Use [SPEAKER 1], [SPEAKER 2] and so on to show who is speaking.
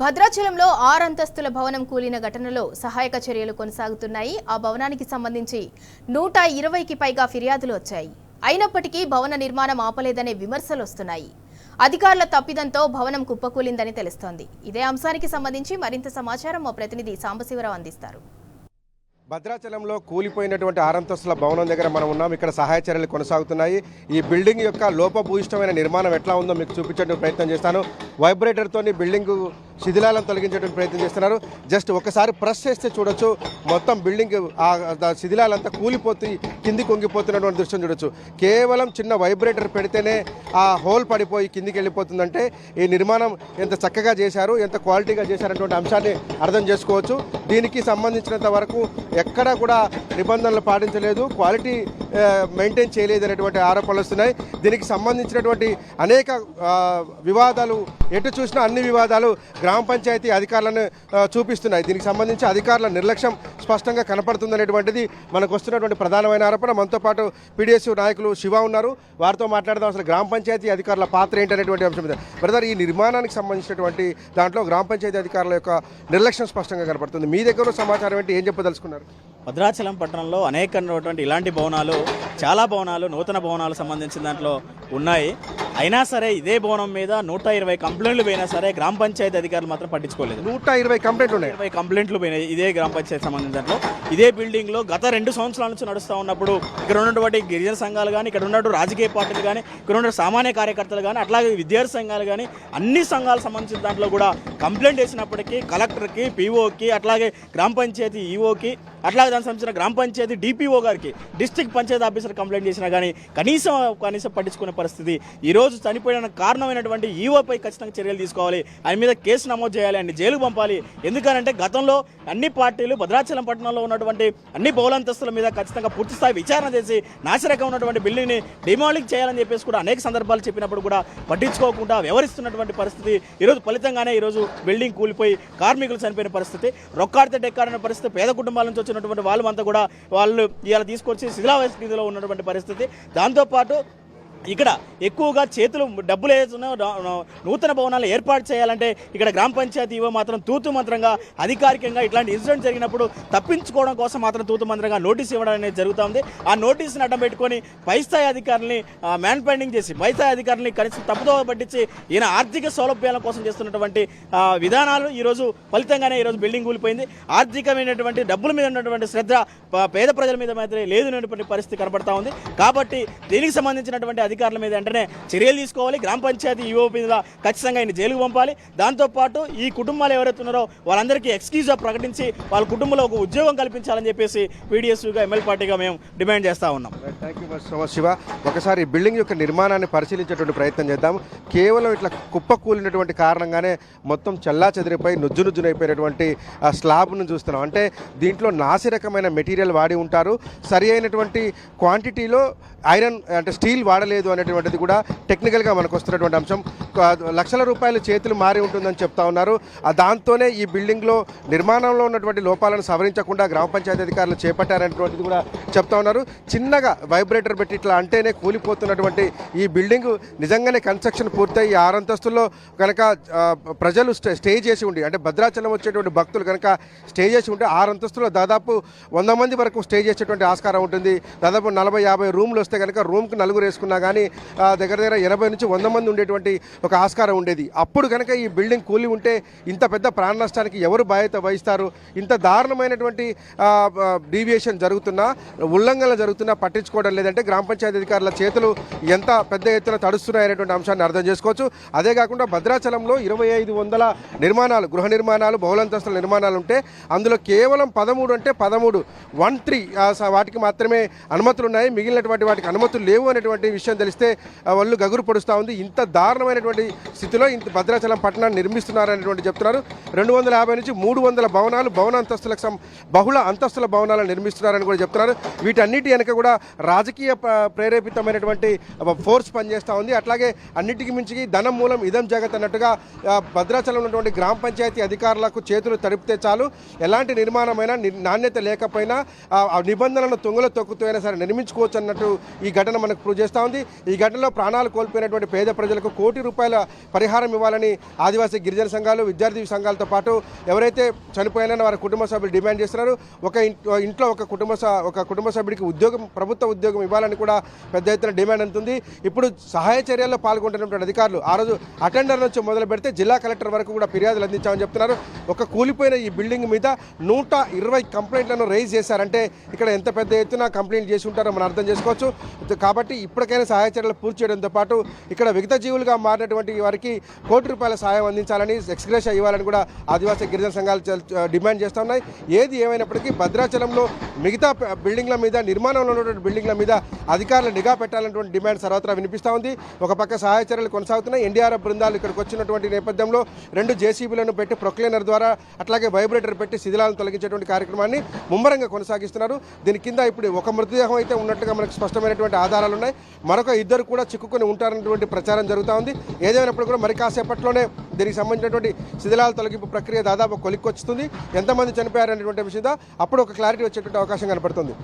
[SPEAKER 1] భద్రాచలంలో 6 అంతస్తుల భవనం కూలిన ఘటనలో సహాయక చర్యలు కొనసాగుతున్నాయి. ఆ భవనానికి సంబంధించి 120కి పైగా ఫిర్యాదులు వచ్చాయి. అయినప్పటికీ భవన నిర్మాణం ఆపలేదనే విమర్శలు వస్తున్నాయి. అధికారుల తప్పిదంతో భవనం కుప్పకూలిందని తెలుస్తోంది. ఇదే అంశానికి సంబంధించి మరింత సమాచారం మా ప్రతినిధి సాంబశివరావు అందిస్తారు.
[SPEAKER 2] భద్రాచలంలో కూలిపోయినటువంటి 6 అంతస్తుల భవనం దగ్గర మనం ఉన్నాం. ఇక్కడ సహాయ చర్యలు కొనసాగుతున్నాయి. ఈ బిల్డింగ్ యొక్క లోపభూయిష్టమైన నిర్మాణం ఎట్లా ఉందో మీకు చూపించడానికి ప్రయత్నం చేస్తాను. వైబ్రేటర్తో బిల్డింగ్ శిథిలాలను తొలగించేటువంటి ప్రయత్నం చేస్తున్నారు. జస్ట్ ఒకసారి ప్రెస్ చేస్తే చూడొచ్చు, మొత్తం బిల్డింగ్ శిథిలాలంతా కూలిపోతూ కింది కొంగిపోతున్నటువంటి దృశ్యం చూడొచ్చు. కేవలం చిన్న వైబ్రేటర్ పెడితేనే ఆ హోల్ పడిపోయి కిందికి వెళ్ళిపోతుందంటే ఈ నిర్మాణం ఎంత చక్కగా చేశారు, ఎంత క్వాలిటీగా చేశారనేటువంటి అంశాన్ని అర్థం చేసుకోవచ్చు. దీనికి సంబంధించినంత వరకు ఎక్కడా కూడా నిబంధనలు పాటించలేదు, క్వాలిటీ మెయింటైన్ చేయలేదు అనేటువంటి ఆరోపణలు వస్తున్నాయి. దీనికి సంబంధించినటువంటి అనేక వివాదాలు, ఎటు చూసినా అన్ని వివాదాలు గ్రామ పంచాయతీ అధికారులను చూపిస్తున్నాయి. దీనికి సంబంధించి అధికారుల నిర్లక్ష్యం స్పష్టంగా కనపడుతుందనేటువంటిది మనకు వస్తున్నటువంటి ప్రధానమైన ఆరోపణ. మనతో పాటు పీడీఎస్ నాయకులు శివ ఉన్నారు, వారితో మాట్లాడదాం. అసలు గ్రామ పంచాయతీ అధికారుల పాత్ర ఏంటనేటువంటి అంశం మీద. బ్రదర్, ఈ నిర్మాణానికి సంబంధించినటువంటి దాంట్లో గ్రామ పంచాయతీ అధికారుల యొక్క నిర్లక్ష్యం స్పష్టంగా కనపడుతుంది. మీ దగ్గర సమాచారం ఏంటి, ఏం చెప్పదలుచుకున్నారు?
[SPEAKER 3] భద్రాచలం పట్టణంలో అనేకటువంటి ఇలాంటి భవనాలు, చాలా భవనాలు, నూతన భవనాలు సంబంధించిన దాంట్లో ఉన్నాయి. అయినా సరే ఇదే భవనం మీద 120 కంప్లైంట్లు పోయినా సరే గ్రామ పంచాయతీ అధికారులు మాత్రం పట్టించుకోలేదు.
[SPEAKER 2] 120 కంప్లైంట్లు ఉన్నాయి.
[SPEAKER 3] 120 కంప్లైంట్లు పోయినాయి ఇదే గ్రామ పంచాయతీ సంబంధించిన దాంట్లో. ఇదే బిల్డింగ్లో గత 2 సంవత్సరాల నుంచి నడుస్తూ ఉన్నప్పుడు ఇక్కడ ఉన్నటువంటి గిరిజన సంఘాలు కానీ, ఇక్కడ ఉన్నటువంటి రాజకీయ పార్టీలు కానీ, ఇక్కడ ఉన్న సామాన్య కార్యకర్తలు కానీ, అట్లాగే విద్యార్థి సంఘాలు కానీ, అన్ని సంఘాలకు సంబంధించిన దాంట్లో కూడా కంప్లైంట్ వేసినప్పటికీ కలెక్టర్కి, పీఓకి, అట్లాగే గ్రామ పంచాయతీ ఈఓకి, అట్లాగే దానికి సంబంధించిన గ్రామ పంచాయతీ డిపిఓ గారికి, డిస్ట్రిక్ట్ పంచాయతీ ఆఫీసర్ కంప్లైంట్ చేసినా కానీ కనీసం పట్టించుకునే పరిస్థితి. ఈరోజు చనిపోయిన కారణమైనటువంటి ఈఓపై ఖచ్చితంగా చర్యలు తీసుకోవాలి, ఆయన మీద కేసు నమోదు చేయాలి, ఆయన జైలుకు పంపాలి. ఎందుకంటే గతంలో అన్ని పార్టీలు భద్రాచలం పట్టణంలో ఉన్నటువంటి అన్ని బహుళంతస్తుల మీద ఖచ్చితంగా పూర్తిస్థాయి విచారణ చేసి నాశరకం ఉన్నటువంటి బిల్డింగ్ని డిమాలింగ్ చేయాలని చెప్పేసి కూడా అనేక సందర్భాలు చెప్పినప్పుడు కూడా పట్టించుకోకుండా వ్యవహరిస్తున్నటువంటి పరిస్థితి. ఈరోజు ఫలితంగానే ఈరోజు బిల్డింగ్ కూలిపోయి కార్మికులు చనిపోయిన పరిస్థితి, రొక్కాడితే డెక్కారన్న పరిస్థితి. పేద కుటుంబాల నుంచి వచ్చినటువంటి వాళ్ళంతా కూడా వాళ్ళు ఇలా తీసుకొచ్చి శిథిలావస్థ స్థితిలో ఉన్నటువంటి పరిస్థితి. దాంతోపాటు ఇక్కడ ఎక్కువగా చేతులు డబ్బులు వేస్తున్న నూతన భవనాలు ఏర్పాటు చేయాలంటే ఇక్కడ గ్రామ పంచాయతీ ఇవ్వ మాత్రం తూతు మంత్రంగా అధికారికంగా ఇట్లాంటి ఇన్సిడెంట్ జరిగినప్పుడు తప్పించుకోవడం కోసం మాత్రం తూతు మంత్రంగా నోటీస్ ఇవ్వడం అనేది జరుగుతుంది. ఆ నోటీసుని అడ్డం పెట్టుకొని పైస్థాయి అధికారులని మ్యాన్ పెండింగ్ చేసి పైస్థాయి అధికారులని కనీసం తప్పుదో పట్టించి ఈయన ఆర్థిక సౌలభ్యాల కోసం చేస్తున్నటువంటి విధానాలు ఈరోజు ఫలితంగానే ఈరోజు బిల్డింగ్ కూలిపోయింది. ఆర్థికమైనటువంటి డబ్బుల మీద ఉన్నటువంటి శ్రద్ధ పేద ప్రజల మీద మాత్రమే లేదనేటువంటి పరిస్థితి కనబడతా ఉంది. కాబట్టి దీనికి సంబంధించినటువంటి అధికారుల మీద వెంటనే చర్యలు తీసుకోవాలి. గ్రామ పంచాయతీ ఈఓ మీద ఖచ్చితంగా ఆయన జైలుకు పంపాలి. దాంతోపాటు ఈ కుటుంబాలు ఎవరైతే ఉన్నారో వాళ్ళందరికీ ఎక్స్క్యూజ్ ప్రకటించి వాళ్ళ కుటుంబంలో ఒక ఉద్యోగం కల్పించాలని చెప్పేసి పీడీఎస్గా ఎమ్మెల్యే పార్టీగా మేము డిమాండ్ చేస్తూ ఉన్నాం.
[SPEAKER 2] Thank you so much Shiva. ఒకసారి బిల్డింగ్ యొక్క నిర్మాణాన్ని పరిశీలించేటువంటి ప్రయత్నం చేద్దాం. కేవలం ఇట్లా కుప్పకూలినటువంటి కారణంగానే మొత్తం చల్లా చెదిరిపోయి నుజ్జునైపోయినటువంటి ఆ స్లాబ్ను చూస్తున్నాం. అంటే దీంట్లో నాసిరకమైన మెటీరియల్ వాడి ఉంటారు, సరి అయినటువంటి క్వాంటిటీలో ఐరన్ అంటే స్టీల్ వాడలేదు అనేటువంటిది కూడా టెక్నికల్గా మనకు వస్తున్నటువంటి అంశం. లక్షల రూపాయలు చేతులు మారి ఉంటుందని చెప్తా ఉన్నారు. దాంతోనే ఈ బిల్డింగ్లో నిర్మాణంలో ఉన్నటువంటి లోపాలను సవరించకుండా గ్రామ పంచాయతీ అధికారులు చేపట్టారనేటువంటిది కూడా చెప్తా ఉన్నారు. చిన్నగా వైబ్రేటర్ పెట్టి ఇట్లా అంటేనే కూలిపోతున్నటువంటి ఈ బిల్డింగ్ నిజంగానే కన్స్ట్రక్షన్ పూర్తయి 6 అంతస్తుల్లో కనుక ప్రజలు స్టే చేసి ఉండి, అంటే భద్రాచలం వచ్చేటువంటి భక్తులు కనుక స్టే చేసి ఉంటే 6 అంతస్తుల్లో దాదాపు 100 మంది వరకు స్టే చేసేటువంటి ఆస్కారం ఉంటుంది. దాదాపు 40-50 రూమ్లు వస్తే కనుక రూమ్కి 4 వేసుకున్నా కానీ దగ్గర 80 నుంచి 100 మంది ఉండేటువంటి ఒక ఆస్కారం ఉండేది. అప్పుడు కనుక ఈ బిల్డింగ్ కూలి ఉంటే ఇంత పెద్ద ప్రాణ నష్టానికి ఎవరు బాధ్యత వహిస్తారు? ఇంత దారుణమైనటువంటి డీవియేషన్ జరుగుతున్నా, ఉల్లంఘనలు జరుగుతున్నా పట్టించుకోవడం లేదంటే గ్రామ పంచాయతీ అధికారుల చేతులు ఎంత పెద్ద ఎత్తున తడుస్తున్నాయనేటువంటి అంశాన్ని అర్థం చేసుకోవచ్చు. అదే కాకుండా భద్రాచలంలో 2500 నిర్మాణాలు, గృహ నిర్మాణాలు, బహుళంతస్తుల నిర్మాణాలు ఉంటే అందులో కేవలం 13 అంటే 13 వాటికి మాత్రమే అనుమతులు ఉన్నాయి, మిగిలినటువంటి వాటికి అనుమతులు లేవు అనేటువంటి విషయం తెలిస్తే వాళ్ళు గగురు పొడుస్తూ ఉంది. ఇంత దారుణమైనటువంటి స్థితిలో ఇంత భద్రాచలం పట్టణాన్ని నిర్మిస్తున్నారనేటువంటి చెప్తున్నారు. 250 నుంచి 300 భవనాలు బహుళ అంతస్తుల భవనాలను నిర్మిస్తున్నారని కూడా చెప్తున్నారు. వీటన్నిటి వెనక కూడా రాజకీయ ప్రేరేపితమైనటువంటి ఫోర్స్ పనిచేస్తూ ఉంది. అట్లాగే అన్నిటికీ మించి ధనం మూలం ఇదం జగత్ అన్నట్టుగా భద్రాచలం ఉన్నటువంటి గ్రామ పంచాయతీ అధికారులకు చేతులు తడిపితే చాలు, ఎలాంటి నిర్మాణమైనా నాణ్యత లేకపోయినా నిబంధనలను తొంగలో తొక్కుతూ అయినా సరే నిర్మించుకోవచ్చు అన్నట్టు ఈ ఘటన మనకు ప్రూవ్ చేస్తూ ఉంది. ఈ ఘటనలో ప్రాణాలు కోల్పోయినటువంటి పేద ప్రజలకు ₹1 కోటి పరిహారం ఇవ్వాలని ఆదివాసీ గిరిజన సంఘాలు, విద్యార్థి సంఘాలతో పాటు ఎవరైతే చనిపోయినా వారి కుటుంబ సభ్యులు డిమాండ్ చేస్తున్నారు. ఇంట్లో ఒక కుటుంబ సభ్యుడికి ప్రభుత్వ ఉద్యోగం ఇవ్వాలని కూడా పెద్ద ఎత్తున డిమాండ్ అందుతుంది. ఇప్పుడు సహాయ చర్యల్లో పాల్గొంటున్నటువంటి అధికారులు ఆ రోజు అటెండర్ నుంచి మొదలు పెడితే జిల్లా కలెక్టర్ వరకు కూడా ఫిర్యాదులు అందించామని చెప్తున్నారు. ఒక కూలిపోయిన ఈ బిల్డింగ్ మీద 120 కంప్లైంట్లను రైజ్ చేశారంటే ఇక్కడ ఎంత పెద్ద ఎత్తున కంప్లైంట్ చేసి ఉంటారో మనం అర్థం చేసుకోవచ్చు. కాబట్టి ఇప్పటికైనా సహాయ చర్యలు పూర్తి చేయడంతో పాటు ఇక్కడ విగత జీవులుగా మారినటువంటి వారికి ₹1 కోటి సాయం అందించాలని, ఎక్స్గ్రేషియా ఇవ్వాలని కూడా ఆదివాసీ గిరిజన సంఘాలు డిమాండ్ చేస్తూ ఉన్నాయి. ఏది ఏమైనప్పటికీ భద్రాచలంలో మిగతా బిల్డింగ్ల మీద, నిర్మాణంలో ఉన్నటువంటి బిల్డింగ్ల మీద అధికారులు నిఘా పెట్టాలన్నటువంటి డిమాండ్ సర్వత్రా వినిపిస్తూ ఉంది. ఒక పక్క సహాయ చర్యలు కొనసాగుతున్నాయి. ఎన్డీఆర్ఎఫ్ బృందాలు ఇక్కడికి వచ్చినటువంటి నేపథ్యంలో 2 జేసీబీలను పెట్టి ప్రొక్లైనర్ ద్వారా అట్లాగే వైబ్రేటర్ పెట్టి శిథిలాలను తొలగించేటువంటి కార్యక్రమాన్ని ముమ్మరంగా కొనసాగిస్తున్నారు. దీని కింద ఇప్పుడు ఒక మృతదేహం అయితే ఉన్నట్టుగా మనకు స్పష్టమైనటువంటి ఆధారాలు ఉన్నాయి. మరొక 2 కూడా చిక్కుకొని ఉంటారన్నటువంటి ప్రచారం జరుగుతూ ఉంది. ఏదైనప్పుడు కూడా మరి కాసేపట్లోనే దీనికి సంబంధించినటువంటి శిథిలాల తొలగింపు ప్రక్రియ దాదాపు కొలిక్కొచ్చుతుంది. ఎంతమంది చనిపోయారనేటువంటి విషయం అప్పుడు ఒక క్లారిటీ వచ్చేటువంటి అవకాశం కనపడుతుంది.